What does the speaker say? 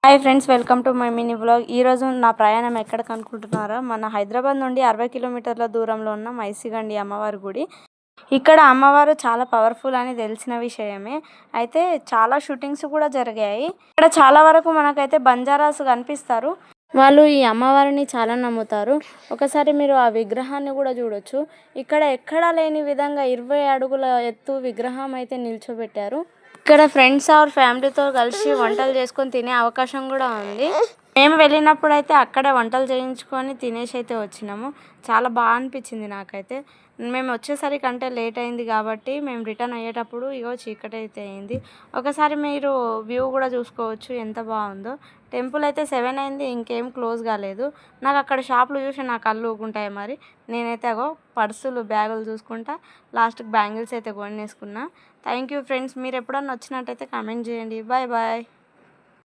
Hi friends, welcome to my mini vlog. ఈరోజు నా ప్రయాణం ఎక్కడికి అనుకుంటున్నారా? మన హైదరాబాద్ నుండి 60 కిలోమీటర్ల దూరంలో ఉన్న మైసిగండి అమ్మవారి గుడి. ఇక్కడ అమ్మవారు చాలా పవర్ఫుల్ అని తెలిసిన విషయమే. అయితే చాలా షూటింగ్స్ కూడా జరిగాయి. ఇక్కడ చాలా వరకు మనకైతే బంజారాస్ కనిపిస్తారు. వాళ్ళు ఈ అమ్మవారిని చాలా నమ్ముతారు. ఒకసారి మీరు ఆ విగ్రహాన్ని కూడా చూడొచ్చు. ఇక్కడ ఎక్కడా లేని విధంగా 20 అడుగుల ఎత్తు విగ్రహం అయితే నిల్చోబెట్టారు. ఇక్కడ ఫ్రెండ్స్ ఆర్ ఫ్యామిలీతో కలిసి వంటలు చేసుకొని తినే అవకాశం కూడా ఉంది. మేము వెళ్ళినప్పుడు అయితే అక్కడే వంటలు చేయించుకొని తినేసి అయితే వచ్చినాము. చాలా బాగా అనిపించింది నాకైతే. మేము వచ్చేసరికి అంటే లేట్ అయింది కాబట్టి మేము రిటర్న్ అయ్యేటప్పుడు చీకటి అయితే అయింది. ఒకసారి మీరు వ్యూ కూడా చూసుకోవచ్చు ఎంత బాగుందో. టెంపుల్ అయితే 7 అయింది, ఇంకేం క్లోజ్ కాలేదు. నాకు అక్కడ షాపులు చూసి నా కళ్ళు ఊకుంటాయి. మరి నేనైతే పర్సులు బ్యాగులు చూసుకుంటా లాస్ట్కి బ్యాంగిల్స్ అయితే కొనేసుకున్నా. Thank you friends. మీరు ఎప్పుడన్నా వచ్చినట్టయితే కామెంట్ చేయండి. Bye bye.